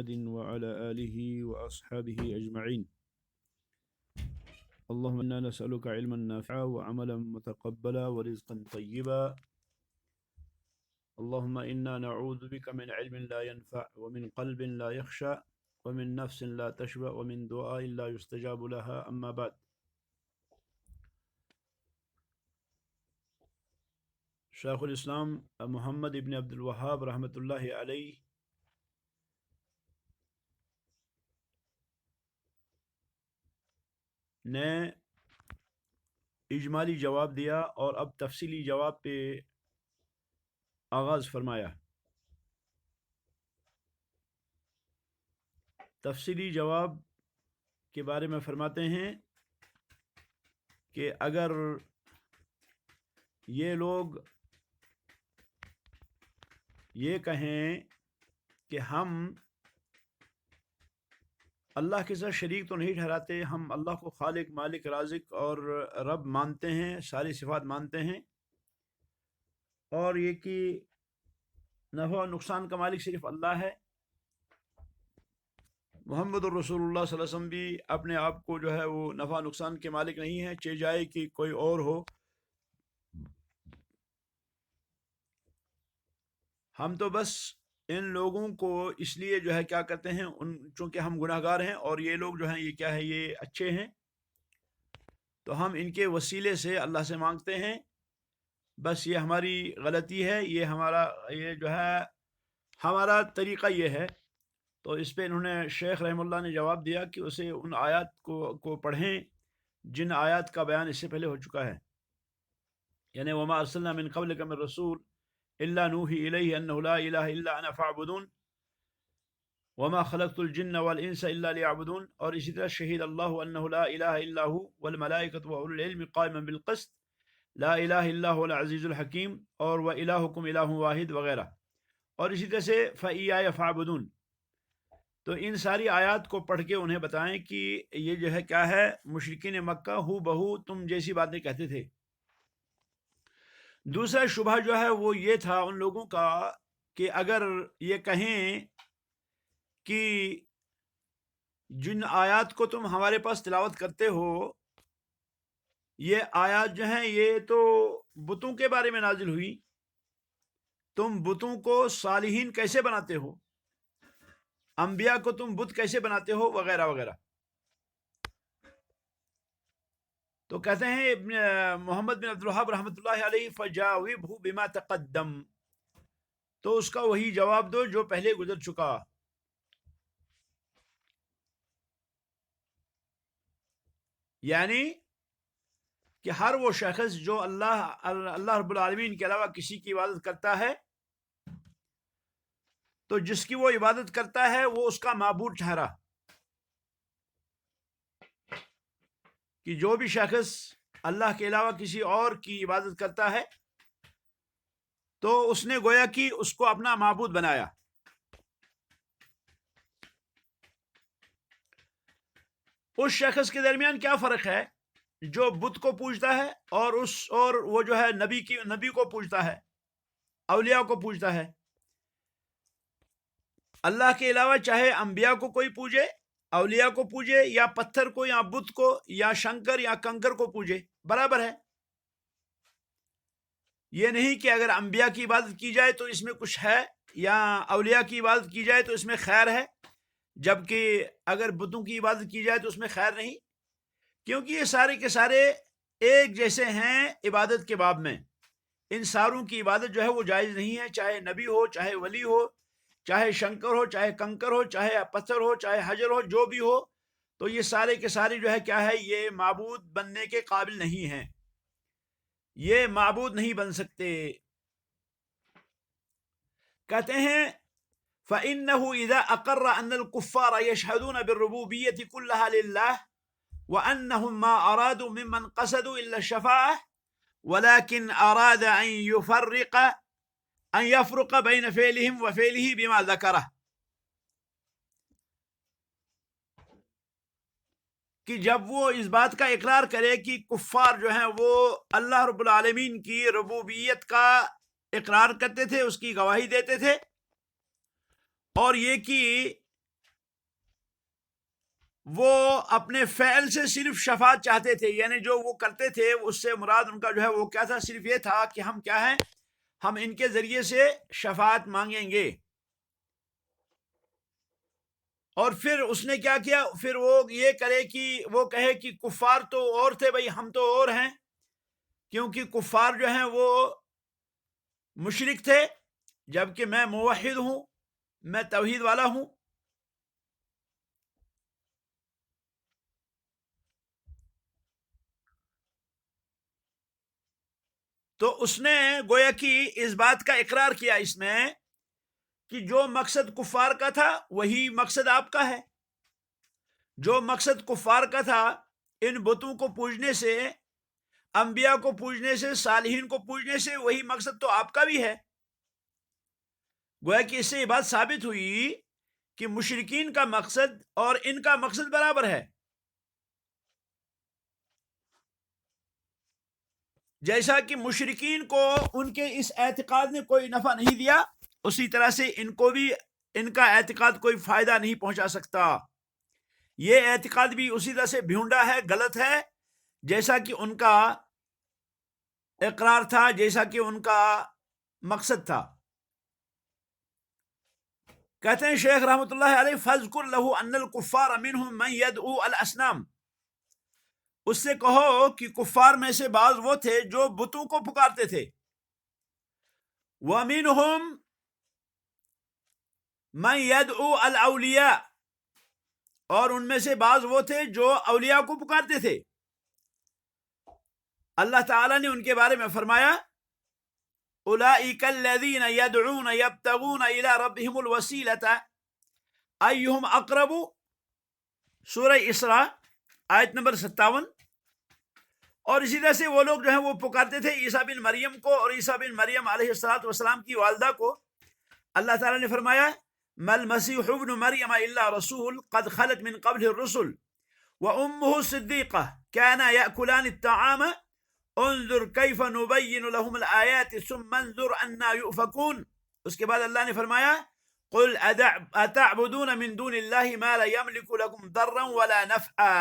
محمد وعلى آله وأصحابه أجمعين. اللهم إنا نسألك علما نافعا وعملا متقبلا ورزقا طيبا. اللهم إنا نعوذ بك من علم لا ينفع ومن قلب لا يخشع ومن نفس لا تشبع ومن دعاء لا يستجاب لها. أما بعد. شیخ الاسلام محمد ابن عبد الوہاب رحمۃ اللہ علیہ نے اجمالی جواب دیا اور اب تفصیلی جواب پہ آغاز فرمایا. تفصیلی جواب کے بارے میں فرماتے ہیں کہ اگر یہ لوگ یہ کہیں کہ ہم اللہ کے ساتھ شریک تو نہیں ٹھہراتے، ہم اللہ کو خالق، مالک، رازق اور رب مانتے ہیں، ساری صفات مانتے ہیں، اور یہ کہ نفع و نقصان کا مالک صرف اللہ ہے، محمد الرسول اللہ صلی اللہ علیہ وسلم بھی اپنے آپ کو جو ہے وہ نفع و نقصان کے مالک نہیں ہے، چاہے جائے کہ کوئی اور ہو. ہم تو بس ان لوگوں کو اس لیے جو ہے کیا کرتے ہیں، چونکہ ہم گناہ گار ہیں اور یہ لوگ جو ہیں یہ کیا ہے، یہ اچھے ہیں، تو ہم ان کے وسیلے سے اللہ سے مانگتے ہیں. بس یہ ہماری غلطی ہے، یہ جو ہے ہمارا طریقہ یہ ہے. تو اس پہ انہوں نے شیخ رحمہ اللہ نے جواب دیا کہ اسے ان آیات کو پڑھیں جن آیات کا بیان اس سے پہلے ہو چکا ہے، یعنی وما ارسلنا من قبلک من رسول الا نوحی الیہ انہ لا الہ الا انا فاعبدون وما خلقت الجن والانس الا لیعبدون، اور اسی طرح شہید اللہ انہ لا الہ الا هو والملائکۃ واولو العلم قائما بالقسط لا الہ الا هو العزیز الحکیم، اور وإلہکم الہ واحد وغیرہ، اور اسی طرح سے فإیایا فاعبدون. تو ان ساری آیات کو پڑھ کے انہیں بتائیں کہ یہ جو ہے کیا ہے، مشرکین مکہ ہو بہو تم جیسی باتیں کہتے تھے. دوسرا شبہ جو ہے وہ یہ تھا ان لوگوں کا کہ اگر یہ کہیں کہ جن آیات کو تم ہمارے پاس تلاوت کرتے ہو یہ آیات جو ہیں یہ تو بتوں کے بارے میں نازل ہوئی، تم بتوں کو صالحین کیسے بناتے ہو، انبیاء کو تم بت کیسے بناتے ہو، وغیرہ وغیرہ. تو کہتے ہیں محمد بن عبد الوہاب رحمۃ اللہ علیہ فجاوبہ بما تقدم، تو اس کا وہی جواب دو جو پہلے گزر چکا. یعنی کہ ہر وہ شخص جو اللہ رب العالمین کے علاوہ کسی کی عبادت کرتا ہے، تو جس کی وہ عبادت کرتا ہے وہ اس کا معبود ٹھہرا. کہ جو بھی شخص اللہ کے علاوہ کسی اور کی عبادت کرتا ہے تو اس نے گویا کہ اس کو اپنا معبود بنایا. اس شخص کے درمیان کیا فرق ہے جو بت کو پوجتا ہے اور وہ جو ہے نبی کو پوجتا ہے، اولیاء کو پوجتا ہے. اللہ کے علاوہ چاہے انبیاء کو کوئی پوجے، اولیاء کو پوجے، یا پتھر کو یا بت کو یا شنکر یا کنکر کو پوجے، برابر ہے. یہ نہیں کہ اگر انبیاء کی عبادت کی جائے تو اس میں کچھ ہے، یا اولیاء کی عبادت کی جائے تو اس میں خیر ہے، جبکہ اگر بتوں کی عبادت کی جائے تو اس میں خیر نہیں، کیونکہ یہ سارے کے سارے ایک جیسے ہیں عبادت کے باب میں. ان ساروں کی عبادت جو ہے وہ جائز نہیں ہے، چاہے نبی ہو، چاہے ولی ہو، چاہے شنکر ہو، چاہے کنکر ہو، چاہے پتھر ہو، چاہے حجر ہو، جو بھی ہو. تو یہ سارے کے سارے جو ہے کیا ہے، یہ معبود بننے کے قابل نہیں ہیں، یہ معبود نہیں بن سکتے. کہتے ہیں فَإِنَّهُ إِذَا أَقَرَّ أَنَّ الْكُفَّارَ يَشْهَدُونَ بِالرُّبُوبِيَّةِ كُلَّهَا لِلَّهِ وَأَنَّهُمْ مَا أَرَادُوا مِمَّنْ قَصَدُوا إِلَّا الشَّفَاعَةَ وَلَكِنْ أَرَادَ أَنْ يَفْرُقَ بَيْنَ فِعْلِهِمْ وَفِعْلِهِ بِمَا ذَكَرَهُ، کہ جب وہ اس بات کا اقرار کرے کہ کفار جو ہیں وہ اللہ رب العالمین کی ربوبیت کا اقرار کرتے تھے، اس کی گواہی دیتے تھے، اور یہ کہ وہ اپنے فعل سے صرف شفاعت چاہتے تھے، یعنی جو وہ کرتے تھے اس سے مراد ان کا جو ہے وہ کیا تھا، صرف یہ تھا کہ ہم کیا ہیں، ہم ان کے ذریعے سے شفاعت مانگیں گے۔ اور پھر اس نے کیا کیا، پھر وہ یہ کرے کہ وہ کہے کہ کفار تو اور تھے بھائی، ہم تو اور ہیں، کیونکہ کفار جو ہیں وہ مشرک تھے، جبکہ میں موحد ہوں، میں توحید والا ہوں۔ تو اس نے گویا کہ اس بات کا اقرار کیا اس میں کہ جو مقصد کفار کا تھا وہی مقصد آپ کا ہے۔ جو مقصد کفار کا تھا ان بتوں کو پوجنے سے، انبیاء کو پوجنے سے، صالحین کو پوجنے سے، وہی مقصد تو آپ کا بھی ہے۔ گویا کہ اس سے یہ بات ثابت ہوئی کہ مشرکین کا مقصد اور ان کا مقصد برابر ہے۔ جیسا کہ مشرکین کو ان کے اس اعتقاد نے کوئی نفع نہیں دیا، اسی طرح سے ان کو بھی ان کا اعتقاد کوئی فائدہ نہیں پہنچا سکتا۔ یہ اعتقاد بھی اسی طرح سے بھونڈا ہے، غلط ہے، جیسا کہ ان کا اقرار تھا، جیسا کہ ان کا مقصد تھا۔ کہتے ہیں شیخ رحمۃ اللہ علیہ فَاذْكُرْ لَهُ أَنَّ الْكُفَّارَ مِنْهُمْ مَنْ يَدْعُو الْأَصْنَامَ، اس سے کہو کہ کفار میں سے بعض وہ تھے جو بتوں کو پکارتے تھے۔ وَمِنْهُمْ مَنْ يَدْعُو الْأَوْلِيَاءَ، اور ان میں سے بعض وہ تھے جو اولیاء کو پکارتے تھے۔ اللہ تعالیٰ نے ان کے بارے میں فرمایا اولئک الذین یدعون یبتغون الی ربہم الوسیلۃ ایہم اقرب، سورہ اسراء آیت نمبر 57۔ اور اسی طرح سے وہ لوگ جو ہیں وہ پکارتے تھے عیسیٰ بن مریم کو، اور عیسیٰ بن مریم علیہ السلام کی والدہ کو۔ اللہ تعالیٰ نے فرمایا ما المسیح ابن مریم الا رسول قد خلت من قبل الرسل وامه صدیقہ كانا یأکلان الطعام انظر کیف نبین لهم الآیات ثم انظر انا یؤفکون۔ اس کے بعد اللہ نے فرمایا قل اتعبدون من دون اللہ ما لا یملک لکم ضرا ولا نفعا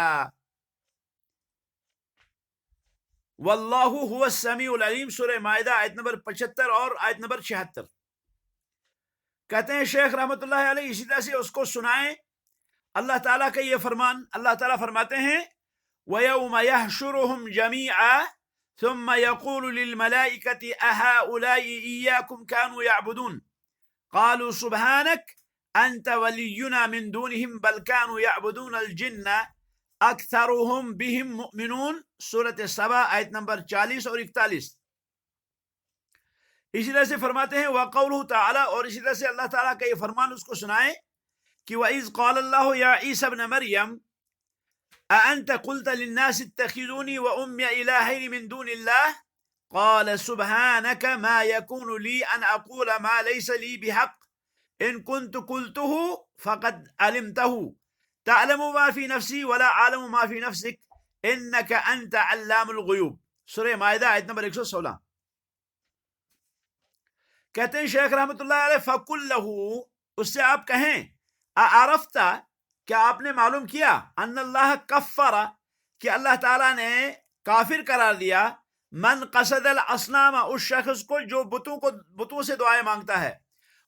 واللہ هو السمیع العلیم، سورہ مائدہ آیت نمبر 75 اور آیت نمبر 76۔ کہتے ہیں شیخ رحمۃ اللہ علیہ اسی طرح سے اس کو سنائیں اللہ تعالیٰ کا یہ فرمان۔ اللہ تعالیٰ فرماتے ہیں وَيَوْمَ يَحْشُرُهُمْ جَمِيعًا ثُمَّ يَقُولُ لِلْمَلَائِكَةِ أَهَؤُلَاءِ إِيَّاكُمْ كَانُوا يَعْبُدُونَ قَالُوا سُبْحَانَكَ أَنْتَ وَلِيُّنَا مِن دُونِهِمْ بَلْ كَانُوا يَعْبُدُونَ الْجِنَّ أَكْثَرُهُمْ بِهِمْ مُؤْمِنُونَ، سورۃ سبا آیت نمبر 40 اور 41۔ اسی طرح سے فرماتے ہیں وَقَوْلُهُ تعالیٰ، اور اسی طرح سے اللہ تعالیٰ کا یہ فرمان اس کو سنائیں کہ وَإِذْ قَالَ اللَّهُ يَا عِيسَى ابْنَ مَرْيَمَ أَأَنْتَ قُلْتَ لِلنَّاسِ اتَّخِذُونِي وَأُمِّيَ إِلَٰهَيْنِ مِن دُونِ اللَّهِ قَالَ سُبْحَانَكَ مَا يَكُونُ لِي أَنْ أَقُولَ مَا لَيْسَ لِي بِحَقٍّ إِن كُنتُ قُلْتُهُ فَقَدْ عَلِمْتَهُ تَعْلَمُ مَا فِي نَفْسِي وَلَا أَعْلَمُ مَا فِي نَفْسِكَ إِنَّكَ أَنْتَ عَلَّامُ الْغُيُوبِ، سورہ مائدہ آیت نمبر 116۔ کہتے ہیں شیخ رحمۃ اللہ علیہ فَقُلْ لَهُ، اس سے آپ کہیں اعرفت، کیا آپ نے معلوم کیا ان اللہ کفر، کہ اللہ تعالیٰ نے کافر قرار دیا من قصد الاصنام، اس شخص کو جو بتوں سے دعائیں مانگتا ہے،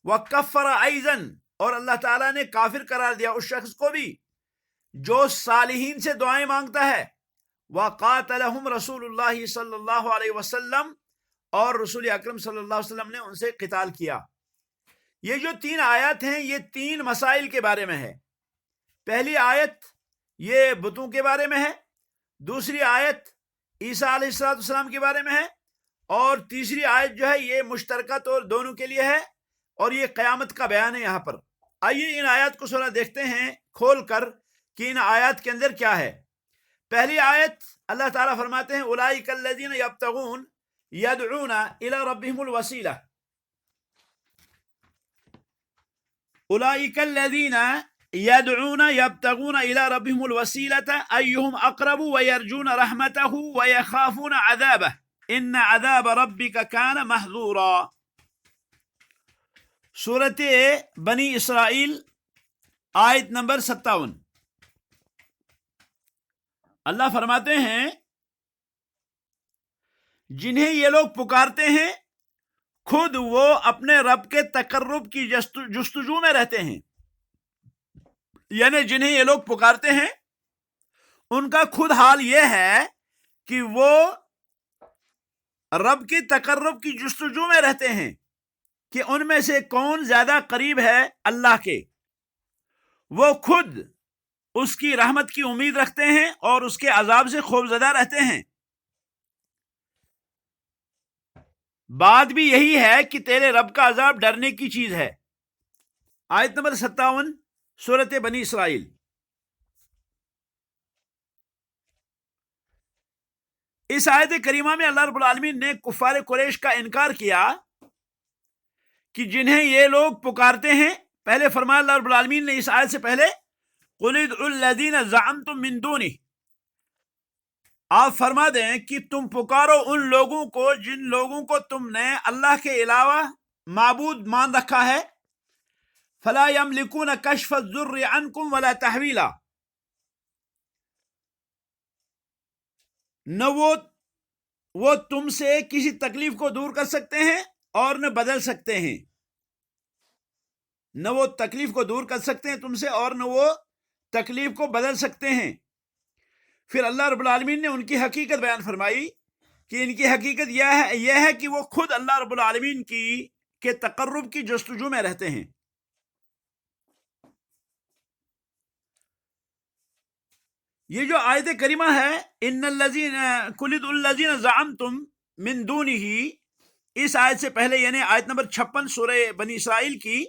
وکفر ایضا، اور اللہ تعالیٰ نے کافر قرار دیا اس شخص کو بھی جو صالحین سے دعائیں مانگتا ہے، وقاتلہم رسول اللہ صلی اللہ علیہ وسلم، اور رسول اکرم صلی اللہ علیہ وسلم نے ان سے قتال کیا۔ یہ جو 3 آیات ہیں یہ 3 مسائل کے بارے میں ہے۔ پہلی آیت یہ بتوں کے بارے میں ہے، دوسری آیت عیسیٰ علیہ السلام کے بارے میں ہے، اور تیسری آیت جو ہے یہ مشترکہ طور دونوں کے لیے ہے، اور یہ قیامت کا بیان ہے یہاں پر۔ آئیے ان آیات کو ذرا دیکھتے ہیں کھول کر کہ ان آیات کے اندر کیا ہے۔ پہلی آیت اللہ تعالیٰ فرماتے ہیں اولئک الذین یبتغون یدعون الی ربہم الوسیلہ، اولئک الذین یدعون یبتغون الی ربہم الوسیلۃ ایہم اقرب ویرجون رحمتہ ویخافون عذابہ ان عذاب ربک کان محذورا، سورۃ بنی اسرائیل آیت نمبر 57۔ اللہ فرماتے ہیں جنہیں یہ لوگ پکارتے ہیں خود وہ اپنے رب کے تقرب کی جستجو میں رہتے ہیں، یعنی جنہیں یہ لوگ پکارتے ہیں ان کا خود حال یہ ہے کہ وہ رب کے تقرب کی جستجو میں رہتے ہیں کہ ان میں سے کون زیادہ قریب ہے اللہ کے۔ وہ خود اس کی رحمت کی امید رکھتے ہیں اور اس کے عذاب سے خوفزدہ رہتے ہیں۔ بات بھی یہی ہے کہ تیرے رب کا عذاب ڈرنے کی چیز ہے۔ آیت نمبر 57 سورۃ بنی اسرائیل۔ اس آیت کریمہ میں اللہ رب العالمین نے کفار قریش کا انکار کیا کہ جنہیں یہ لوگ پکارتے ہیں، پہلے فرمایا اللہ رب العالمین نے اس آیت سے پہلے قُلِ ادْعُوا الَّذِينَ زَعَمْتُم مِّن دُونِهِ، آپ فرما دیں کہ تم پکارو ان لوگوں کو جن لوگوں کو تم نے اللہ کے علاوہ معبود مان رکھا ہے۔ فَلَا يَمْلِكُونَ كَشْفَ الضُّرِّ عَنْكُمْ وَلَا تَحْوِيلًا، نہ وہ تم سے کسی تکلیف کو دور کر سکتے ہیں اور نہ بدل سکتے ہیں، نہ وہ تکلیف کو دور کر سکتے ہیں تم سے اور نہ وہ تکلیف کو بدل سکتے ہیں۔ پھر اللہ رب العالمین نے ان کی حقیقت بیان فرمائی کہ ان کی حقیقت یہ ہے کہ وہ خود اللہ رب العالمین کے تقرب کی جستجو میں رہتے ہیں۔ یہ جو آیت کریمہ ہے ان الذین قُلِ ادْعُوا الَّذِينَ زَعَمْتُم مِّن دُونِهِ، اس آیت سے پہلے یعنی آیت نمبر 56 سورہ بنی اسرائیل کی،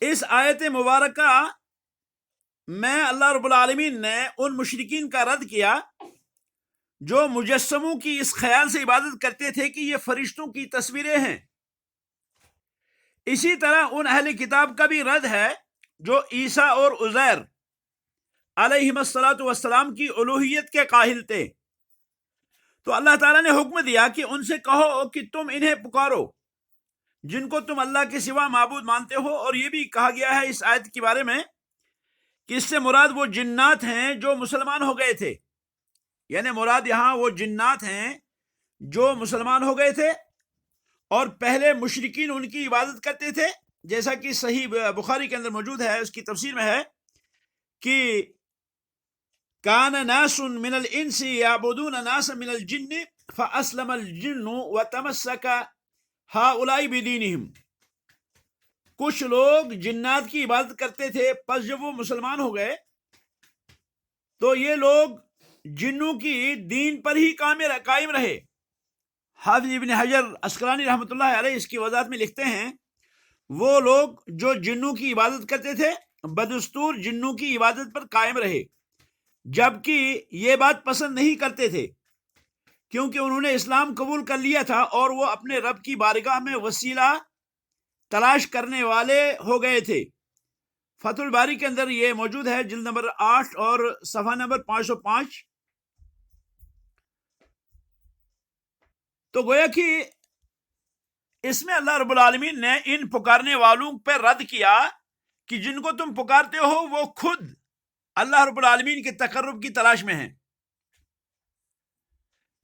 اس آیت مبارکہ میں اللہ رب العالمین نے ان مشرکین کا رد کیا جو مجسموں کی اس خیال سے عبادت کرتے تھے کہ یہ فرشتوں کی تصویریں ہیں۔ اسی طرح ان اہل کتاب کا بھی رد ہے جو عیسیٰ اور عزیر علیہم السلام کی الوہیت کے قائل تھے۔ تو اللہ تعالیٰ نے حکم دیا کہ ان سے کہو کہ تم انہیں پکارو جن کو تم اللہ کے سوا معبود مانتے ہو، اور یہ بھی کہا گیا ہے اس آیت کے بارے میں کہ اس سے مراد وہ جنات ہیں جو مسلمان ہو گئے تھے، یعنی مراد یہاں وہ جنات ہیں جو مسلمان ہو گئے تھے اور پہلے مشرکین ان کی عبادت کرتے تھے، جیسا کہ صحیح بخاری کے اندر موجود ہے، اس کی تفسیر میں ہے کہ کان ناس من الانس یعبدون ناسا من الجن فاسلم الجن وتمسک ہؤلاء بدینہم، کچھ لوگ جنات کی عبادت کرتے تھے، پس جب وہ مسلمان ہو گئے تو یہ لوگ جنوں کی دین پر ہی قائم رہے۔ حافظ ابن حجر عسقلانی رحمۃ اللہ علیہ اس کی وضاحت میں لکھتے ہیں وہ لوگ جو جنوں کی عبادت کرتے تھے بدستور جنوں کی عبادت پر قائم رہے، جبکہ یہ بات پسند نہیں کرتے تھے کیونکہ انہوں نے اسلام قبول کر لیا تھا اور وہ اپنے رب کی بارگاہ میں وسیلہ تلاش کرنے والے ہو گئے تھے۔ فتح الباری کے اندر یہ موجود ہے، جلد نمبر 8 اور صفحہ نمبر 505۔ تو گویا کہ اس میں اللہ رب العالمین نے ان پکارنے والوں پہ رد کیا کہ جن کو تم پکارتے ہو وہ خود اللہ رب العالمین کے تقرب کی تلاش میں ہیں۔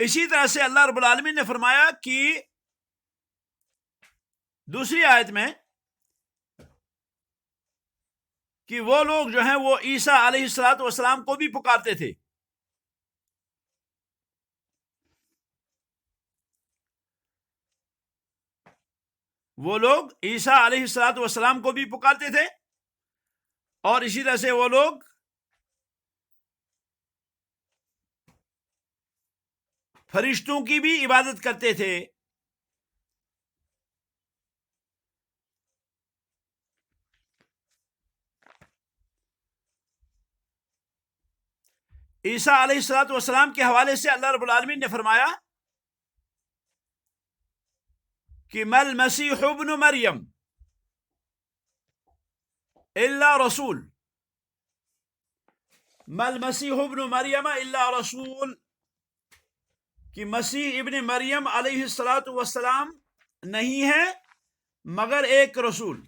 اسی طرح سے اللہ رب العالمین نے فرمایا کہ دوسری آیت میں کہ وہ لوگ جو ہیں وہ عیسیٰ علیہ السلام کو بھی پکارتے تھے۔ وہ لوگ عیسیٰ علیہ السلام کو بھی پکارتے تھے اور اسی طرح سے وہ لوگ فرشتوں کی بھی عبادت کرتے تھے۔ عیسیٰ علیہ السلام کے حوالے سے اللہ رب العالمین نے فرمایا کہ مل مسیح ابن مریم الا رسول، مل مسیح ابن مریم الا رسول، کہ مسیح ابن مریم علیہ السلام نہیں ہے مگر ایک رسول۔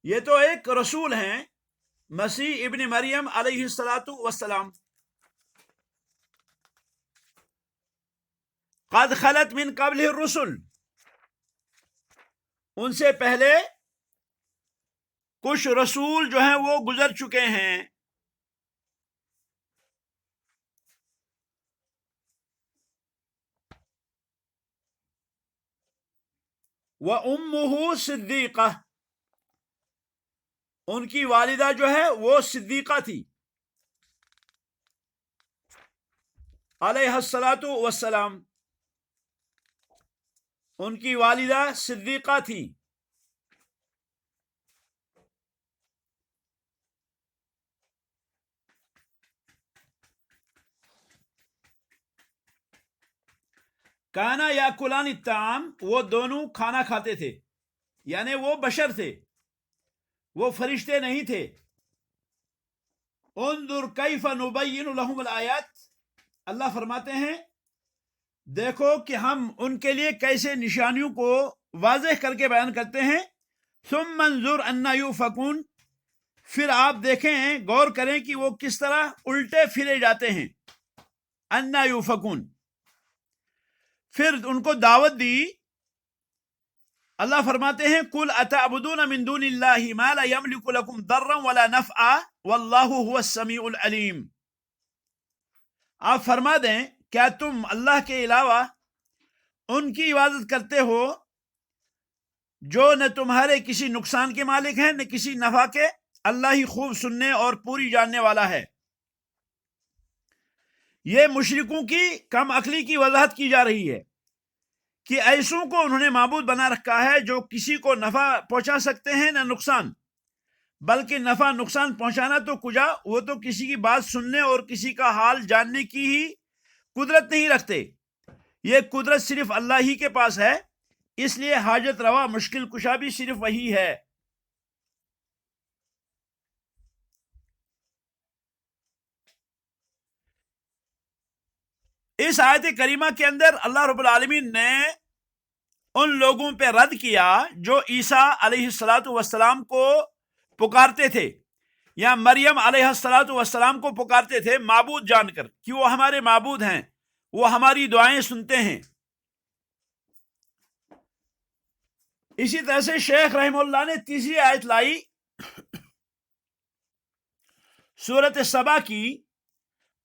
یہ تو ایک رسول ہیں مسیح ابن مریم علیہ الصلاۃ والسلام. قد خلت من قبل الرسل، ان سے پہلے کچھ رسول جو ہیں وہ گزر چکے ہیں. وَأُمُّهُ صِدِّيقَةٌ، ان کی والدہ جو ہے وہ صدیقہ تھی علیہ الصلاۃ والسلام. ان کی والدہ صدیقہ تھی. کانا یاکلان الطعام، وہ دونوں کھانا کھاتے تھے، یعنی وہ بشر تھے، وہ فرشتے نہیں تھے. انظر کیف نبین لہم الآیات، اللہ فرماتے ہیں دیکھو کہ ہم ان کے لیے کیسے نشانیوں کو واضح کر کے بیان کرتے ہیں. ثم انظر انا یؤفکون، پھر آپ دیکھیں غور کریں کہ وہ کس طرح الٹے پھرے جاتے ہیں. انا یؤفکون، پھر ان کو دعوت دی. اللہ فرماتے ہیں قل اتعبدون من دون اللہ ما لا یملک لکم ضرا ولا نفعا واللہ هو السمیع العلیم. آپ فرما دیں کیا تم اللہ کے علاوہ ان کی عبادت کرتے ہو جو نہ تمہارے کسی نقصان کے مالک ہیں نہ کسی نفع کے؟ اللہ ہی خوب سننے اور پوری جاننے والا ہے. یہ مشرکوں کی کم عقلی کی وضاحت کی جا رہی ہے کہ ایسوں کو انہوں نے معبود بنا رکھا ہے جو کسی کو نفع پہنچا سکتے ہیں نہ نقصان، بلکہ نفع نقصان پہنچانا تو کجا، وہ تو کسی کی بات سننے اور کسی کا حال جاننے کی ہی قدرت نہیں رکھتے. یہ قدرت صرف اللہ ہی کے پاس ہے، اس لیے حاجت روا مشکل کشا بھی صرف وہی ہے. اس آیت کریمہ کے اندر اللہ رب العالمین نے ان لوگوں پہ رد کیا جو عیسیٰ علیہ الصلاۃ والسلام کو پکارتے تھے یا مریم علیہ الصلاۃ والسلام کو پکارتے تھے معبود جان کر کہ وہ ہمارے معبود ہیں، وہ ہماری دعائیں سنتے ہیں. اسی طرح سے شیخ رحم اللہ نے تیسری آیت لائی سورۃ سبا کی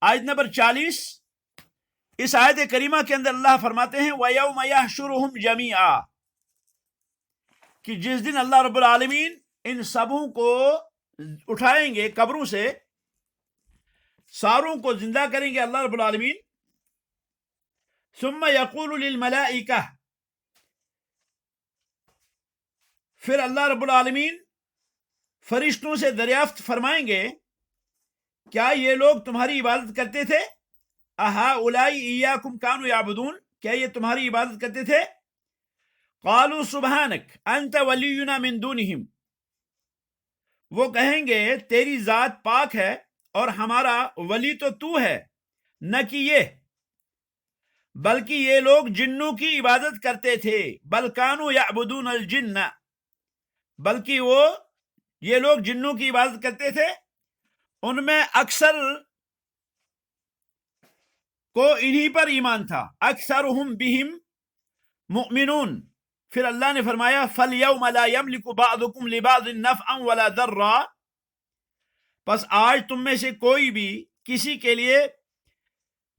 آیت نمبر 40. اس آیت کریمہ کے اندر اللہ فرماتے ہیں وَيَوْمَ يَحْشُرُهُمْ جَمِيعًا، کہ جس دن اللہ رب العالمین ان سبوں کو اٹھائیں گے قبروں سے، ساروں کو زندہ کریں گے اللہ رب العالمین. ثُمَّ يَقُولُ لِلْمَلَائِكَةِ، پھر اللہ رب العالمین فرشتوں سے دریافت فرمائیں گے کیا یہ لوگ تمہاری عبادت کرتے تھے؟ اہؤلاء ایاکم کانوا یعبدون، کیا یہ تمہاری عبادت کرتے تھے؟ قالوا سبحانک انت ولینا من دونہم، وہ کہیں گے تیری ذات پاک ہے اور ہمارا ولی تو ہے، نہ کہ یہ، بلکہ یہ لوگ جنوں کی عبادت کرتے تھے. بل کانوا یعبدون الجن، بلکہ یہ لوگ جنوں کی عبادت کرتے تھے. ان میں اکثر کو انہی پر ایمان تھا. اکثرہم بہم مؤمنون. پھر اللہ نے فرمایا فَالْيَوْمَ لَا يَمْلِكُ بَعْضُكُمْ لِبَعْضٍ نَفْعًا وَلَا ضَرًّا، پس آج تم میں سے کوئی بھی کسی کے لیے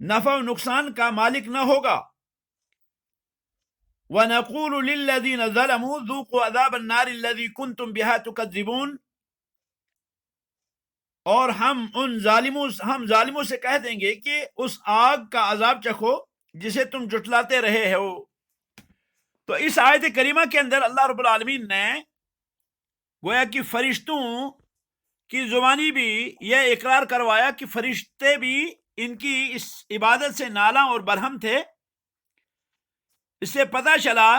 نفع و نقصان کا مالک نہ ہوگا. وَنَقُولُ لِلَّذِينَ ظَلَمُوا ذُوقُوا عَذَابَ النَّارِ الَّذِي كُنْتُمْ بِهَا تُكَذِّبُونَ، اور ہم ظالموں سے کہہ دیں گے کہ اس آگ کا عذاب چکھو جسے تم جٹلاتے رہے ہو. تو اس آیت کریمہ کے اندر اللہ رب العالمین نے گویا کہ فرشتوں کی زبانی بھی یہ اقرار کروایا کہ فرشتے بھی ان کی اس عبادت سے نالاں اور برہم تھے. اس سے پتہ چلا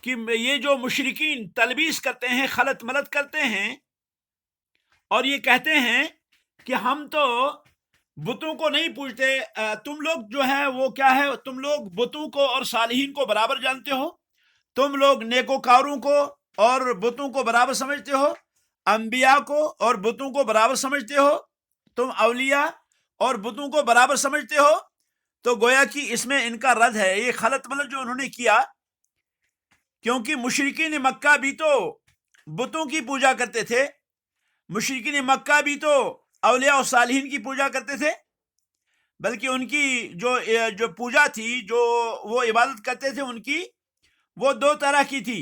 کہ یہ جو مشرکین تلبیس کرتے ہیں، خلط ملط کرتے ہیں اور یہ کہتے ہیں کہ ہم تو بتوں کو نہیں پوجتے، تم لوگ جو ہے وہ کیا ہے، تم لوگ بتوں کو اور صالحین کو برابر جانتے ہو، تم لوگ نیکوکاروں کو اور بتوں کو برابر سمجھتے ہو، انبیاء کو اور بتوں کو برابر سمجھتے ہو، تم اولیاء اور بتوں کو برابر سمجھتے ہو، تو گویا کہ اس میں ان کا رد ہے، یہ غلط مطلب جو انہوں نے کیا، کیونکہ مشرکین مکہ بھی تو بتوں کی پوجا کرتے تھے، مشرکین مکہ بھی تو اولیاء و صالحین کی پوجا کرتے تھے، بلکہ ان کی جو پوجا تھی، جو وہ عبادت کرتے تھے، ان کی وہ دو طرح کی تھی۔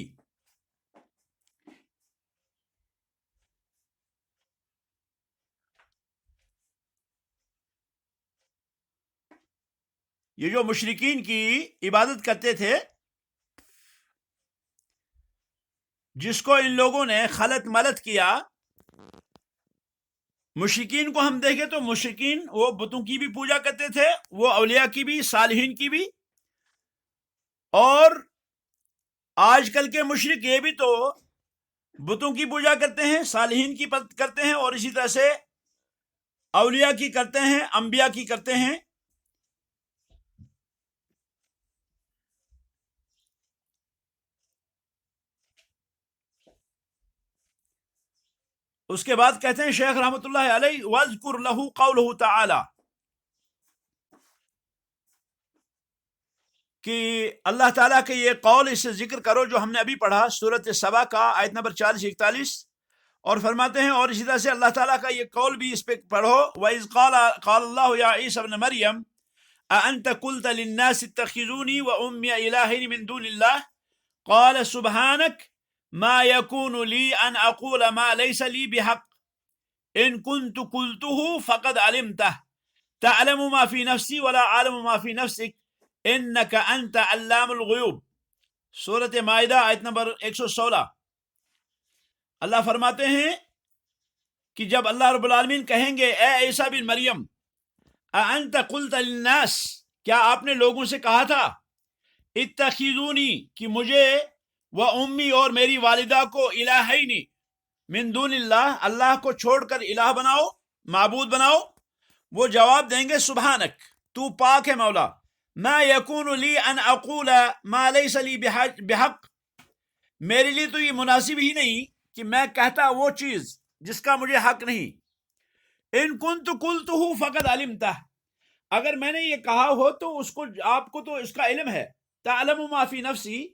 یہ جو مشرکین کی عبادت کرتے تھے، جس کو ان لوگوں نے خلط ملط کیا، مشرکین کو ہم دیکھیں تو مشرکین وہ بتوں کی بھی پوجا کرتے تھے، وہ اولیاء کی بھی، صالحین کی بھی، اور آج کل کے مشرک یہ بھی تو بتوں کی پوجا کرتے ہیں، صالحین کی کرتے ہیں، اور اسی طرح سے اولیاء کی کرتے ہیں، انبیاء کی کرتے ہیں۔ اس کے بعد کہتے ہیں شیخ رحمۃ اللہ علیہ وَاذْكُرْ لَهُ قَوْلُهُ تعالی، کہ اللہ تعالیٰ کے یہ قول، اس سے ذکر کرو جو ہم نے ابھی پڑھا، سورۃ سبا کا آیت نمبر 40-41، اور فرماتے ہیں، اور اسی طرح سے اللہ تعالیٰ کا یہ قول بھی اس پہ پڑھو، وَإِذْ قَالَ اللَّهُ يَا عِيسَى ابْنَ مَرْيَمَ أَأَنْتَ قُلْتَ لِلنَّاسِ اتَّخِذُونِي وَأُمِّيَ إِلَٰهَيْنِ مِن دُونِ اللَّهِ قَالَ سُبْحَانَكَ مَا يَكُونُ لِي أَنْ أَقُولَ مَا لَيْسَ لِي بِحَقٍّ إِن كُنتُ قُلْتُهُ فَقَدْ عَلِمْتَهُ تَعْلَمُ مَا فِي نَفْسِي وَلَا أَعْلَمُ مَا فِي نَفْسِكَ إِنَّكَ أَنْتَ عَلَّامُ الْغُیُوبِ، سورۃ مائدہ آیت نمبر 116۔ اللہ فرماتے ہیں کہ جب اللہ رب العالمین کہیں گے اے عیسیٰ بن مریم، اَأَنْتَ قُلْتَ لِلنَّاسِ، کیا آپ نے لوگوں سے کہا تھا، اتخذونی، کہ مجھے، و امی، اور میری والدہ کو، الہین، من دون اللہ، اللہ کو چھوڑ کر الہ بناؤ، معبود بناؤ؟ وہ جواب دیں گے سبحانک، تو پاک ہے مولا، ما یکون لی ان اقول ما لیس لی بحق، میرے لیے تو یہ مناسب ہی نہیں کہ میں کہتا وہ چیز جس کا مجھے حق نہیں۔ ان کنت قلتہ فقد علمتہ، اگر میں نے یہ کہا ہو تو اس کو، آپ کو تو اس کا علم ہے، تعلم ما فی نفسی،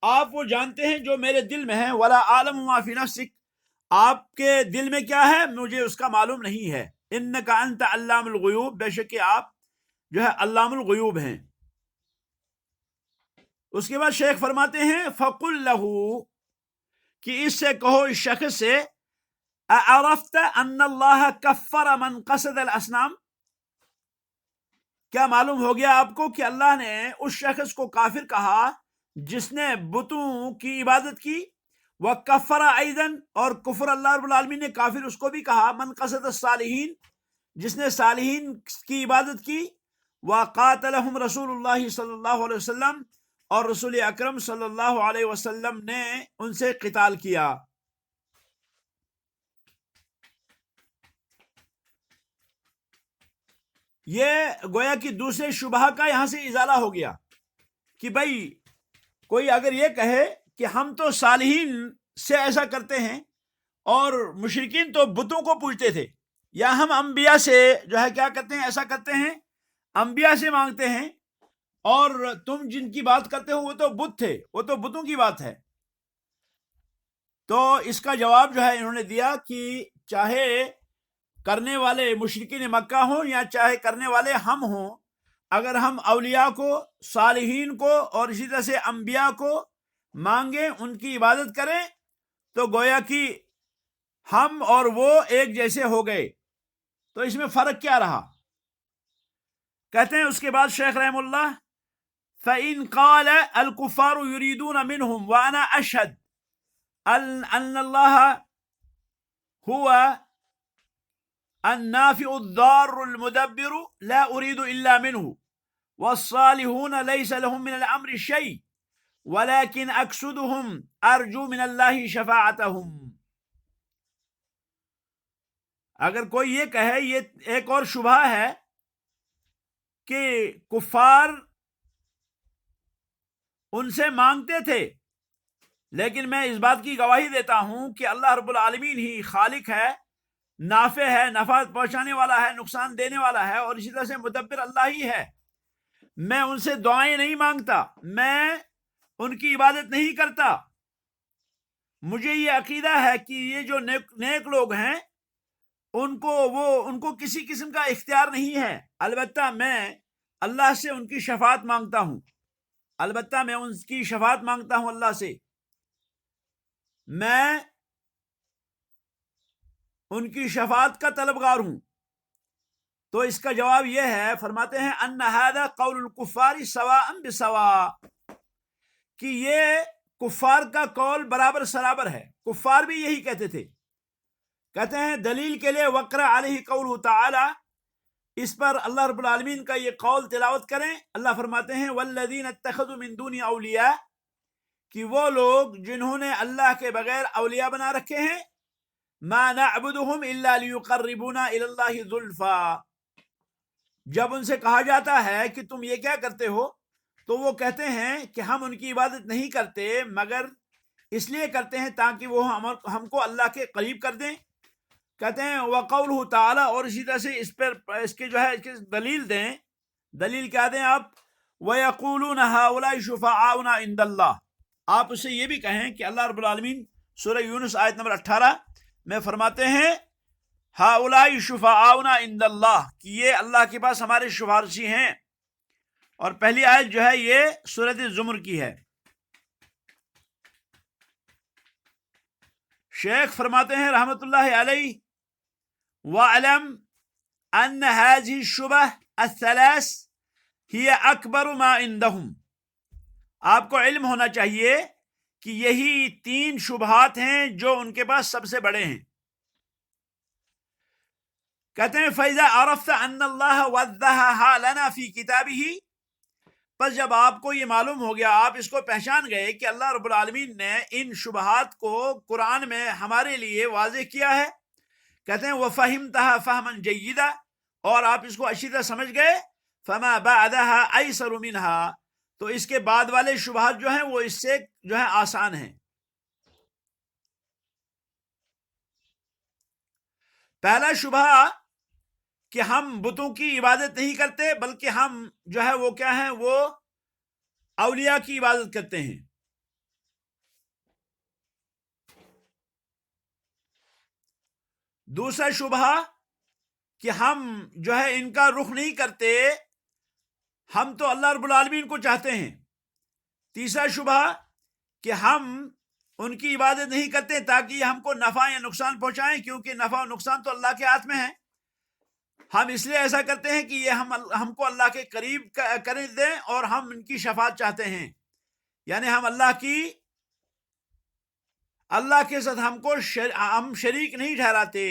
آپ وہ جانتے ہیں جو میرے دل میں ہے، ولا عالم ما فی نفسک، آپ کے دل میں کیا ہے مجھے اس کا معلوم نہیں ہے، انک انت علام الغیوب، بے شک آپ جو ہے علام الغیوب ہیں۔ اس کے بعد شیخ فرماتے ہیں فقل لہ، کہ اس سے کہو، اس شخص سے، اعرفت ان اللہ کفر من قصد الاسنام، کیا معلوم ہو گیا آپ کو کہ اللہ نے اس شخص کو کافر کہا جس نے بتوں کی عبادت کی، وکفر ایضاً، اور کفر اللہ رب العالمین نے کافر اس کو بھی کہا، من قصد الصالحین، جس نے صالحین کی عبادت کی، وقاتلہم رسول اللہ صلی اللہ علیہ وسلم، اور رسول اکرم صلی اللہ علیہ وسلم نے ان سے قتال کیا۔ یہ گویا کہ دوسرے شبہ کا یہاں سے ازالہ ہو گیا کہ بھائی کوئی اگر یہ کہے کہ ہم تو صالحین سے ایسا کرتے ہیں اور مشرکین تو بتوں کو پوجتے تھے، یا ہم انبیاء سے جو ہے کیا کرتے ہیں، ایسا کرتے ہیں، انبیاء سے مانگتے ہیں، اور تم جن کی بات کرتے ہو وہ تو بت تھے، وہ تو بتوں کی بات ہے۔ تو اس کا جواب جو ہے انہوں نے دیا کہ چاہے کرنے والے مشرکین مکہ ہوں یا چاہے کرنے والے ہم ہوں، اگر ہم اولیاء کو، صالحین کو، اور اسی طرح سے انبیاء کو مانگیں، ان کی عبادت کریں، تو گویا کہ ہم اور وہ ایک جیسے ہو گئے۔ تو اس میں فرق کیا رہا؟ کہتے ہیں اس کے بعد شیخ رحم اللہ، فَإِن قَالَ الْكُفَّارُ يُرِيدُونَ مِنْهُمْ وَأَنَا أَشْهَدُ أَنَّ اللَّهَ هُوَ النَّافِعُ الضَّارُّ الْمُدَبِّرُ لَا أُرِيدُ إِلَّا مِنْهُ وَالصَّالِحُونَ لَيْسَ لَهُم مِّنَ الْأَمْرِ شَيْءٌ وَلَكِنْ أَقْصُدُهُمْ أَرْجُو مِنَ اللَّهِ شَفَاعَتَهُمْ۔ اگر کوئی یہ کہے، یہ ایک اور شبہ ہے کہ کفار ان سے مانگتے تھے لیکن میں اس بات کی گواہی دیتا ہوں کہ اللہ رب العالمین ہی خالق ہے، نافع ہے، نفع پہنچانے والا ہے، نقصان دینے والا ہے، اور اسی طرح سے مدبر اللہ ہی ہے۔ میں ان سے دعائیں نہیں مانگتا، میں ان کی عبادت نہیں کرتا۔ مجھے یہ عقیدہ ہے کہ یہ جو نیک لوگ ہیں ان کو کسی قسم کا اختیار نہیں ہے، البتہ میں اللہ سے ان کی شفاعت مانگتا ہوں، البتہ میں ان کی شفاعت مانگتا ہوں اللہ سے، میں ان کی شفاعت کا طلبگار ہوں۔ تو اس کا جواب یہ ہے، فرماتے ہیں ان ھذا قول الکفار سواء بسواء، کہ یہ کفار کا قول برابر سرابر ہے۔ کفار بھی یہی کہتے تھے۔ کہتے ہیں دلیل کے لیے وقرأ علیہ قولہ تعالی، اس پر اللہ رب العالمین کا یہ قول تلاوت کریں۔ اللہ فرماتے ہیں والذین اتخذوا من دونہ اولیاء، کہ وہ لوگ جنہوں نے اللہ کے بغیر اولیاء بنا رکھے ہیں، ما نعبدهم الا لیقربونا الی اللہ زلفا، جب ان سے کہا جاتا ہے کہ تم یہ کیا کرتے ہو، تو وہ کہتے ہیں کہ ہم ان کی عبادت نہیں کرتے مگر اس لیے کرتے ہیں تاکہ وہ ہم کو اللہ کے قریب کر دیں۔ کہتے ہیں وقولہ تعالی، اور اسی طرح سے اس پر اس کے جو ہے اس کی دلیل دیں۔ دلیل کیا دیں آپ؟ وَيَقُولُونَ هَؤُلَاءِ شُفَعَاؤُنَا عِندَ اللَّهِ، آپ اسے یہ بھی کہیں کہ اللہ رب العالمین سورہ یونس آیت نمبر 18 میں فرماتے ہیں ہؤلاء شفعاؤنا عند اللہ، کہ یہ اللہ کے پاس ہمارے سفارشی ہیں۔ اور پہلی آیت جو ہے یہ سورۃ الزمر کی ہے۔ شیخ فرماتے ہیں رحمت اللہ علیہ وَعْلَمْ أَنَّ هَذِهِ الشُّبَهِ الثَّلَاث هِيَ أَكْبَرُ مَا عِندَهُمْ، آپ کو علم ہونا چاہیے کہ یہی 3 شبہات ہیں جو ان کے پاس سب سے بڑے ہیں۔ کہتے ہیں فَإِذَا عَرَفْتَ أَنَّ اللَّهَ وَضَّحَهَا لَنَا فِي كِتَابِهِ، پس جب آپ کو یہ معلوم ہو گیا، آپ اس کو پہچان گئے کہ اللہ رب العالمین نے ان شبہات کو قرآن میں ہمارے لیے واضح کیا ہے، کہتے ہیں وَفَهِمْتَهَا فَهْمًا جَيِّدًا، اور آپ اس کو اچھی طرح سمجھ گئے، فَمَا بَعْدَهَا أَيْسَرُ مِنْهَا، تو اس کے بعد والے شبہات جو ہیں وہ اس سے جو ہیں آسان ہیں۔ پہلا شبہ کہ ہم بتوں کی عبادت نہیں کرتے بلکہ ہم جو ہے وہ کیا ہیں، وہ اولیاء کی عبادت کرتے ہیں۔ دوسرا شبہ کہ ہم جو ہے ان کا رخ نہیں کرتے، ہم تو اللہ رب العالمین کو چاہتے ہیں۔ تیسرا شبہ کہ ہم ان کی عبادت نہیں کرتے تاکہ یہ ہم کو نفع یا نقصان پہنچائیں، کیونکہ نفع و نقصان تو اللہ کے ہاتھ میں ہے، ہم اس لیے ایسا کرتے ہیں کہ یہ ہم کو اللہ کے قریب کر دیں اور ہم ان کی شفاعت چاہتے ہیں، یعنی ہم اللہ کے ساتھ ہم شریک نہیں ٹھہراتے۔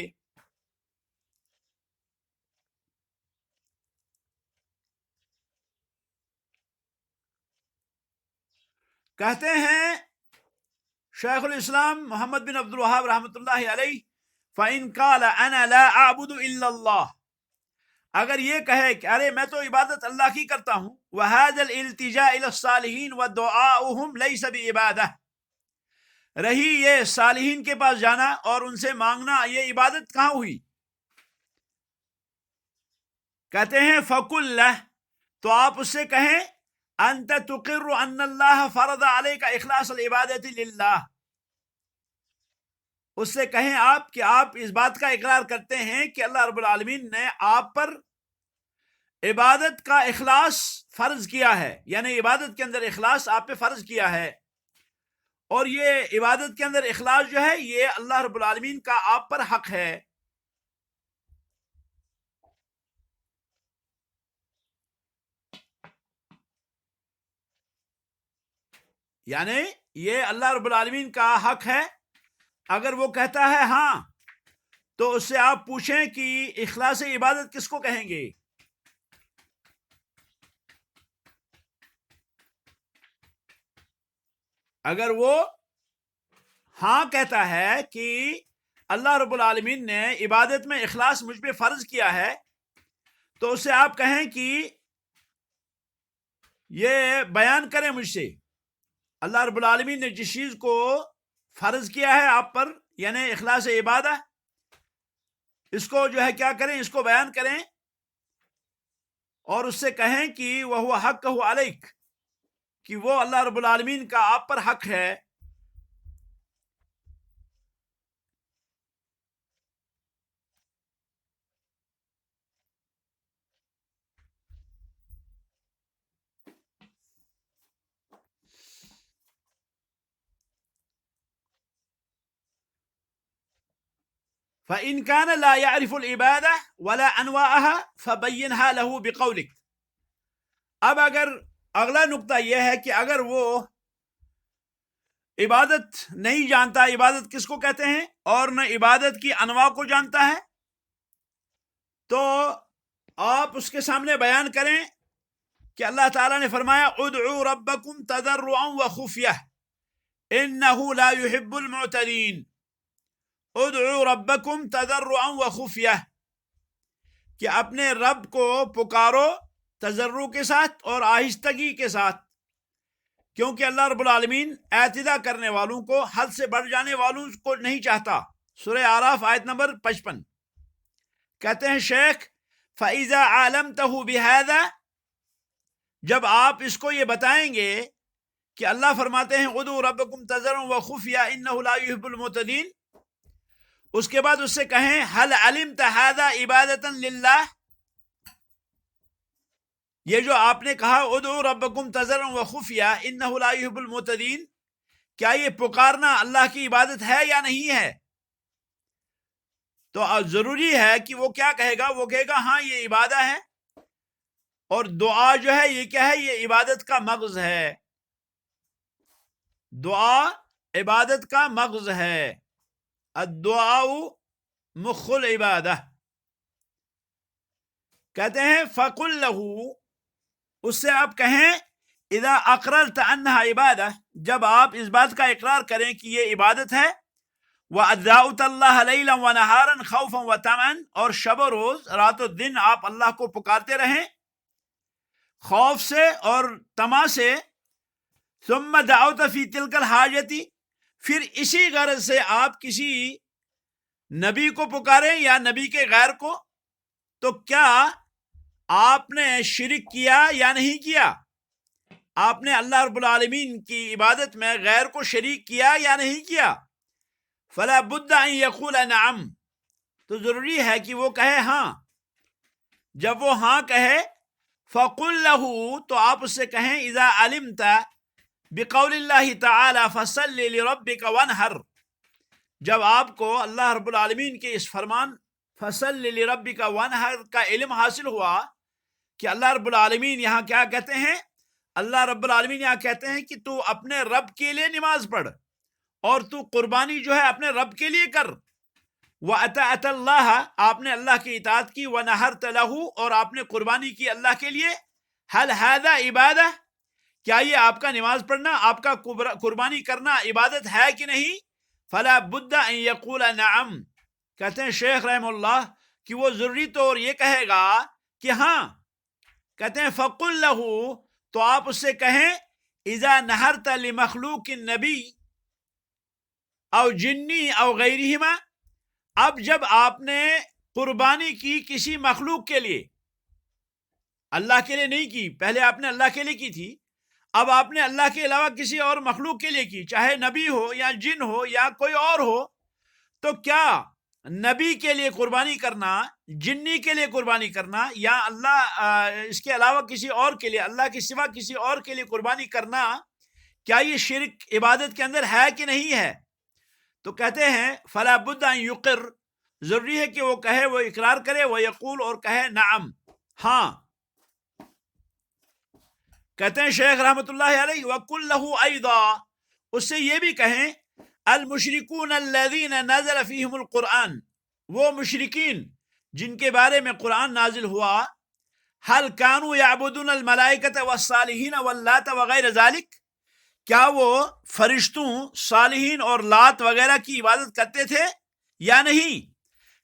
کہتے ہیں شیخ الاسلام محمد بن عبد الوہاب رحمۃ اللہ علیہ فَإِنْ قَالَ أَنَا لَا أَعْبُدُ إِلَّا اللَّهِ، اگر یہ کہے کہ ارے میں تو عبادت اللہ کی کرتا ہوں، وَهَذَا الْإِلْتِجَاءُ إِلَى الصَّالِحِينَ وَدُعَاؤُهُمْ لَيْسَ بِعِبَادَةٍ، رہی یہ صالحین کے پاس جانا اور ان سے مانگنا، یہ عبادت کہاں ہوئی؟ کہتے ہیں فَقُلْ لَهُ، تو آپ اس سے کہیں أَنْتَ تُقِرُّ أَنَّ اللَّهَ فَرَضَ عَلَيْكَ إِخْلَاصَ الْعِبَادَةِ لِلَّهِ، اس سے کہیں آپ کہ آپ اس بات کا اقرار کرتے ہیں کہ اللہ رب العالمین نے آپ پر عبادت کا اخلاص فرض کیا ہے، یعنی عبادت کے اندر اخلاص آپ پہ فرض کیا ہے، اور یہ عبادت کے اندر اخلاص جو ہے یہ اللہ رب العالمین کا آپ پر حق ہے۔ یعنی یہ اللہ رب العالمین کا حق ہے۔ اگر وہ کہتا ہے ہاں، تو اس سے آپ پوچھیں کہ اخلاص عبادت کس کو کہیں گے؟ اگر وہ ہاں کہتا ہے کہ اللہ رب العالمین نے عبادت میں اخلاص مجھ پہ فرض کیا ہے، تو اس سے آپ کہیں کہ یہ بیان کریں مجھ سے اللہ رب العالمین نے جس چیز کو فرض کیا ہے آپ پر، یعنی اخلاص عبادت، اس کو جو ہے کیا کریں، اس کو بیان کریں اور اس سے کہیں کہ وہ حق علیک، کہ وہ اللہ رب العالمین کا آپ پر حق ہے. فَإِنْ كَانَ لَا يَعْرِفُ الْعِبَادَةَ وَلَا أَنْوَاءَهَا فَبَيِّنْهَا لَهُ بِقَوْلِكَ. اب اگر اگلا نقطہ یہ ہے کہ اگر وہ عبادت نہیں جانتا، عبادت کس کو کہتے ہیں، اور نہ عبادت کی انواع کو جانتا ہے، تو آپ اس کے سامنے بیان کریں کہ اللہ تعالیٰ نے فرمایا ادعوا ربکم تضرعا وخفیہ انہ لا يحب المعتدین. ادعوا ربکم تضرعا وخفیہ، کہ اپنے رب کو پکارو تضرع کے ساتھ اور آہستگی کے ساتھ، کیونکہ اللہ رب العالمین اعتداء کرنے والوں کو، حد سے بڑھ جانے والوں کو نہیں چاہتا. سورہ اعراف آیت نمبر 55. کہتے ہیں شیخ فَإِذَا عَالَمْتَهُ بِهَذَا، جب آپ اس کو یہ بتائیں گے کہ اللہ فرماتے ہیں ادعوا ربکم تضرعا وخفیہ انہ لا يحب المعتدین، اس کے بعد اس سے کہیں هل علمت هذا عبادۃ للہ، یہ جو آپ نے کہا ادعوا ربکم تضرعا وخفیہ انہ لا يحب المعتدین، کیا یہ پکارنا اللہ کی عبادت ہے یا نہیں ہے؟ تو ضروری ہے کہ وہ کیا کہے گا، وہ کہے گا ہاں یہ عبادت ہے، اور دعا جو ہے یہ کیا ہے، یہ عبادت کا مغز ہے. دعا عبادت کا مغز ہے. الدعاء مخ العبادہ. کہتے ہیں فَقُلْ لَهُ، اس سے آپ کہیں اذا اقررت انہا عبادہ، جب آپ اس بات کا اقرار کریں کہ یہ عبادت ہے، وَأَدْعَوْتَ اللَّهَ لَيْلًا وَنَهَارًا خَوْفًا وَطَمَعًا، اور شب و روز، رات و دن آپ اللہ کو پکارتے رہیں خوف سے اور طمع سے. ثُمَّ دَعَوْتَ فِي تِلْكَ الْحَاجَةِ، پھر اسی غرض سے آپ کسی نبی کو پکاریں یا نبی کے غیر کو، تو کیا آپ نے شرک کیا یا نہیں کیا؟ آپ نے اللہ رب العالمین کی عبادت میں غیر کو شریک کیا یا نہیں کیا؟ فلا بد ان یقول نعم، تو ضروری ہے کہ وہ کہے ہاں. جب وہ ہاں کہے فقل له، تو آپ اس سے کہیں اذا علمت بقول اللہ تعالی فصل لربک وانحر، جب آپ کو اللہ رب العالمین کے اس فرمان فصل لربک وانحر کا علم حاصل ہوا کہ اللہ رب العالمین یہاں کیا کہتے ہیں، اللہ رب العالمین یہاں کہتے ہیں کہ تو اپنے رب کے لیے نماز پڑھ اور تو قربانی جو ہے اپنے رب کے لیے کر. وَأَطَعْتَ اللَّهَ، آپ نے اللہ کی اطاعت کی، وَنَحَرْتَ لَهُ، اور آپ نے قربانی کی اللہ کے لیے. هل هذا عبادہ، کیا یہ آپ کا نماز پڑھنا، آپ کا قربانی کرنا عبادت ہے کہ نہیں؟ فلا بد ان یقول نعم، کہتے ہیں شیخ رحم اللہ کہ وہ ضروری طور یہ کہے گا کہ ہاں. کہتے ہیں فقل له، تو آپ اس سے کہیں اذا نحرت لمخلوق النبی او جنی او غیرہما، اب جب آپ نے قربانی کی کسی مخلوق کے لیے، اللہ کے لیے نہیں کی، پہلے آپ نے اللہ کے لیے کی تھی، اب آپ نے اللہ کے علاوہ کسی اور مخلوق کے لیے کی، چاہے نبی ہو یا جن ہو یا کوئی اور ہو، تو کیا نبی کے لیے قربانی کرنا، جنی کے لیے قربانی کرنا، یا اللہ اس کے علاوہ کسی اور کے لیے، اللہ کے سوا کسی اور کے لیے قربانی کرنا، کیا یہ شرک عبادت کے اندر ہے کہ نہیں ہے؟ تو کہتے ہیں فلا بد ان یقر، ضروری ہے کہ وہ کہے، وہ اقرار کرے، وہ یقول، اور کہے نعم، ہاں. کہتے ہیں شیخ رحمۃ اللہ علیہ وَقُلْ لَهُ أَيْضًا، اس سے یہ بھی کہیں المشرکون الذین نزل فیہم القرآن، وہ مشرکین جن کے بارے میں قرآن نازل ہوا، هل كانوا يعبدون الملائکۃ والصالحین واللات وغیر ذلک، کیا وہ فرشتوں، صالحین اور لات وغیرہ کی عبادت کرتے تھے یا نہیں؟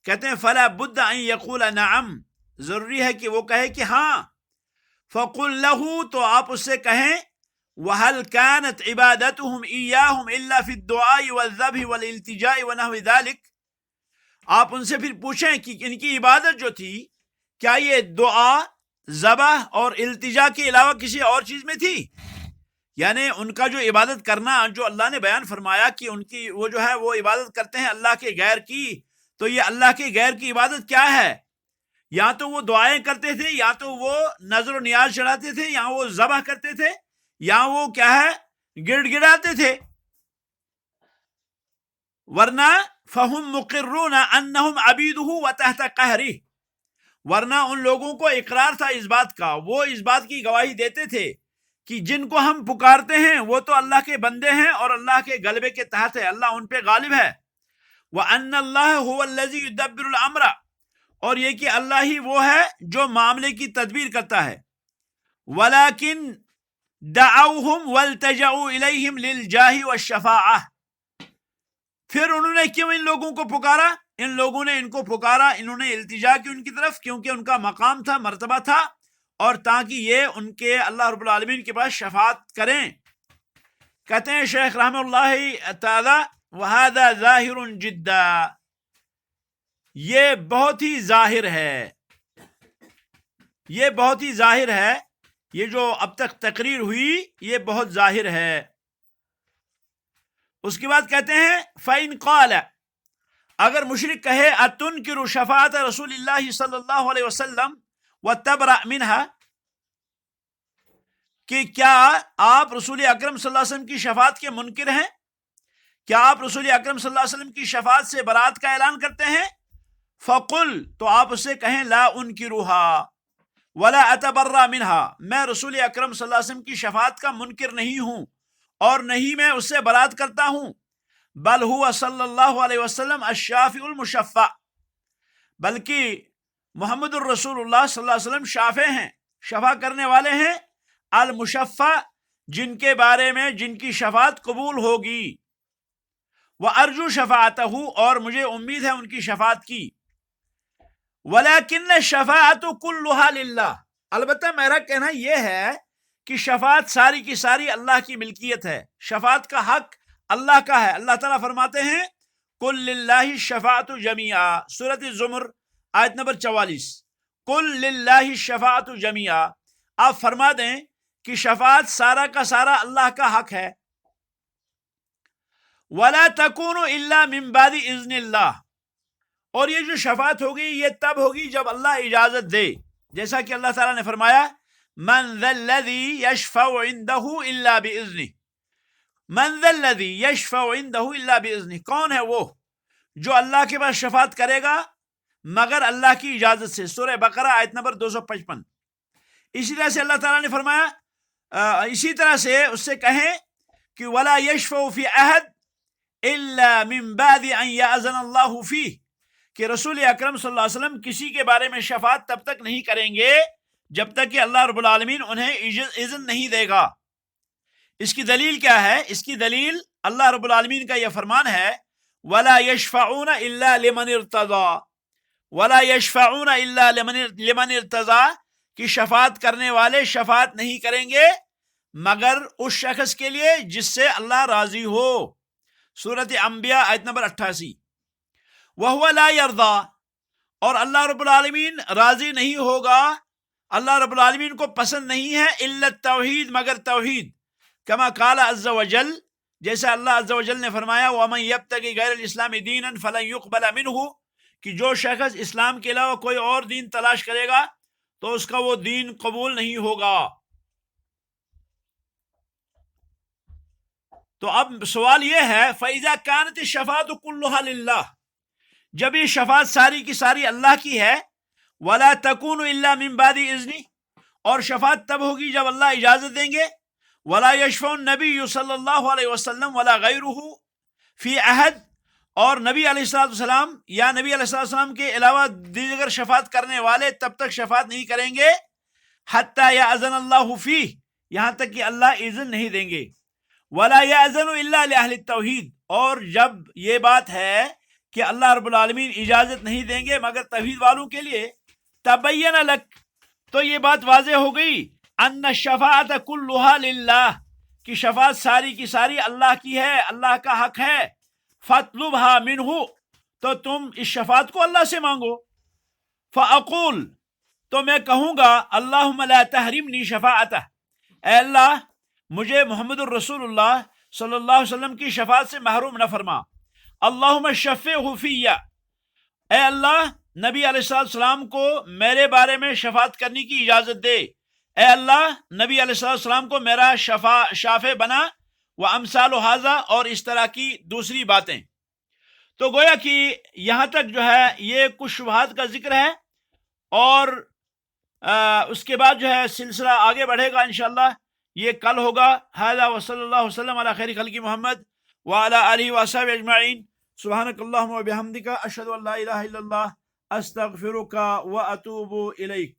کہتے ہیں فلا بد ان یقول نعم، ضروری ہے کہ وہ کہے کہ ہاں. فقل له، تو آپ اس سے کہیں وَهَلْ كَانَتْ عِبَادَتُهُمْ إِيَّاهُمْ إِلَّا فِي الدُّعَاءِ وَالذَّبْحِ وَالِالْتِجَاءِ وَنَحْوِ ذَلِكَ. آپ ان سے پھر پوچھیں کہ ان کی عبادت جو تھی کیا یہ دعا، ذبح اور التجا کے علاوہ کسی اور چیز میں تھی؟ یعنی ان کا جو عبادت کرنا جو اللہ نے بیان فرمایا کہ ان کی وہ جو ہے وہ عبادت کرتے ہیں اللہ کے غیر کی، تو یہ اللہ کے غیر کی عبادت کیا ہے؟ یا تو وہ دعائیں کرتے تھے، یا تو وہ نظر و نیاز چڑھاتے تھے، یا وہ ذبح کرتے تھے، یا وہ کیا ہے گڑ گڑاتے تھے. ورنہ فہم مقرون انہم عبیدہ وتحت قہرہ، ورنہ ان لوگوں کو اقرار تھا اس بات کا، وہ اس بات کی گواہی دیتے تھے کہ جن کو ہم پکارتے ہیں وہ تو اللہ کے بندے ہیں اور اللہ کے غلبے کے تحت ہے، اللہ ان پہ غالب ہے. وَأَنَّ اللَّهَ هُوَ الَّذِي يُدَبِّرُ الْأَمْرَ، اور یہ کہ اللہ ہی وہ ہے جو معاملے کی تدبیر کرتا ہے. وَلَكِنْ دَعَوْهُمْ وَالْتَجَعُوا إِلَيْهِمْ لِلْجَاهِ وَالشَّفَاعَةِ، پھر انہوں نے کیوں ان لوگوں کو پکارا؟ ان لوگوں نے ان کو پکارا، انہوں نے التجا کی ان کی طرف، کیونکہ ان کا مقام تھا، مرتبہ تھا، اور تاکہ یہ ان کے اللہ رب العالمین کے پاس شفاعت کریں. کہتے ہیں شیخ رحمہ اللہ تعالی وَهَذَا ظَاهِرٌ جِدًّا، یہ بہت ہی ظاہر ہے، یہ بہت ہی ظاہر ہے، یہ جو اب تک تقریر ہوئی یہ بہت ظاہر ہے. اس کے بعد کہتے ہیں فَإِنْ قَالَ، اگر مشرک کہے أَتُنْكِرُ شَفَاعَةَ رسول اللہ صلی اللہ علیہ وسلم وَتَبْرَأْ مِنْهَا، کہ کیا آپ رسول اکرم صلی اللہ علیہ وسلم کی شفاعت کے منکر ہیں؟ کیا آپ رسول اکرم صلی اللہ علیہ وسلم کی شفاعت سے برات کا اعلان کرتے ہیں؟ فَقُلْ، تو آپ اسے کہیں لا انکرها ولا اتبرأ منها، میں رسول اکرم صلی اللہ علیہ وسلم کی شفاعت کا منکر نہیں ہوں اور نہیں میں اس سے برات کرتا ہوں. بل هو صلی اللہ علیہ وسلم الشافع المشفع، بلکہ محمد الرسول اللہ صلی اللہ علیہ وسلم شافع ہیں، شفا کرنے والے ہیں، المشفع، جن کے بارے میں جن کی شفاعت قبول ہوگی. وَأَرْجُو شَفَاعَتَهُ، اور مجھے امید ہے ان کی شفاعت کی. وَلَكِنَّ الشَّفَاعَةُ كُلُّهَا لِلَّهِ، البتہ میرا کہنا یہ ہے کہ شفاعت ساری کی ساری اللہ کی ملکیت ہے، شفاعت کا حق اللہ کا ہے. اللہ تعالیٰ فرماتے ہیں قُلْ لِلَّهِ الشَّفَاعَةُ جَمِيعًا، سورۃ الزمر آیت نمبر 44. قُلْ لِلَّهِ الشَّفَاعَةُ جَمِيعًا، آپ فرما دیں کہ شفاعت سارا کا سارا اللہ کا حق ہے. وَلَا تَكُونُ إِلَّا مِن بَعْدِ إِذْنِ اللَّهِ، اور یہ جو شفاعت ہوگی یہ تب ہوگی جب اللہ اجازت دے، جیسا کہ اللہ تعالیٰ نے فرمایا مَنْ ذَا الَّذِي يَشْفَعُ عِنْدَهُ إِلَّا بِإِذْنِهِ، مَنْ ذَا الَّذِي يَشْفَعُ عِنْدَهُ إِلَّا بِإِذْنِهِ، کون ہے وہ جو اللہ کے پاس شفاعت کرے گا مگر اللہ کی اجازت سے. سورہ بقرہ آیت نمبر 255. اسی طرح سے اللہ تعالیٰ نے فرمایا اسی طرح سے اس سے کہیں کہ وَلَا يَشْفَعُ فِي أَحَدٍ إِلَّا مِن بَعْدِ أَن يَأْذَنَ اللَّهُ فِيهِ، کہ رسول اکرم صلی اللہ علیہ وسلم کسی کے بارے میں شفاعت تب تک نہیں کریں گے جب تک کہ اللہ رب العالمین انہیں اذن نہیں دے گا. اس کی دلیل کیا ہے؟ اس کی دلیل اللہ رب العالمین کا یہ فرمان ہے وَلَا يَشْفَعُونَ إِلَّا لِمَنِ ارْتَضَىٰ، وَلَا يَشْفَعُونَ إِلَّا لِمَنِ ارْتَضَىٰ، کہ شفاعت کرنے والے شفاعت نہیں کریں گے مگر اس شخص کے لیے جس سے اللہ راضی ہو. سورۃ انبیاء آیت نمبر 88. وَهُوَ لَا يَرْضَىٰ، اور اللہ رب العالمین راضی نہیں ہوگا، اللہ رب العالمین کو پسند نہیں ہے إِلَّا التوحید، مگر توحید. کما قال عز وجل، جیسے اللہ عز وجل نے فرمایا وَمَن يَبْتَغِ غَيْرَ الْإِسْلَامِ دِينًا فَلَن يُقْبَلَ مِنْهُ، کہ جو شخص اسلام کے علاوہ کوئی اور دین تلاش کرے گا تو اس کا وہ دین قبول نہیں ہوگا. تو اب سوال یہ ہے فَإِذَا كَانَتِ الشَّفَاعَةُ كُلُّهَا لِلَّهِ، جب یہ شفاعت ساری کی ساری اللہ کی ہے، وَلَا تَكُونُ إِلَّا مِن بَعْدِ إِذْنِهِ، اور شفاعت تب ہوگی جب اللہ اجازت دیں گے. وَلَا يَشْفَعُ النَّبِيُّ صلی اللہ علیہ وسلم وَلَا غَيْرُهُ فِي أَحَدٍ، اور نبی علیہ السلام یا نبی علیہ السلام کے علاوہ دیگر شفاعت کرنے والے تب تک شفاعت نہیں کریں گے حَتَّى يَأْذَنَ اللَّهُ فِيهِ، یہاں تک کہ اللہ اذن نہیں دیں گے. وَلَا يَأْذَنُ إِلَّا لِأَهْلِ التَّوْحِيدِ، اور جب یہ بات ہے کہ اللہ رب العالمین اجازت نہیں دیں گے مگر توحید والوں کے لیے، تَبَيَّنَ لَكَ، تو یہ بات واضح ہو گئی، أَنَّ الشَّفَاعَةَ كُلُّهَا لِلَّهِ، کہ شفاعت ساری کی ساری اللہ کی ہے، اللہ کا حق ہے، فاطلبها منہ، تو تم اس شفاعت کو اللہ سے مانگو۔ فاقول، تو میں کہوں گا، اللہم لا تحرمنی شفاعتہ، اے اللہ مجھے محمد الرسول اللہ صلی اللہ علیہ وسلم کی شفاعت سے محروم نہ فرما۔ اللہم شفعہ فیہ، اے اللہ نبی علیہ السلام کو میرے بارے میں شفاعت کرنے کی اجازت دے، اے اللہ نبی علیہ السلام کو میرا شافع بنا، وامثال ھذا، اور اس طرح کی دوسری باتیں۔ تو گویا کہ یہاں تک جو ہے یہ کچھ شبہات کا ذکر ہے، اور اس کے بعد جو ہے سلسلہ آگے بڑھے گا انشاءاللہ، یہ کل ہوگا۔ ھذا وصلی اللہ وسلم علی خیر خلق محمد وعلی آلہ وصحبہ اجمعین۔ سبحانک اللہم وبحمدک، اشہد ان لا الہ الا اللہ، استغفرک واتوب الیک۔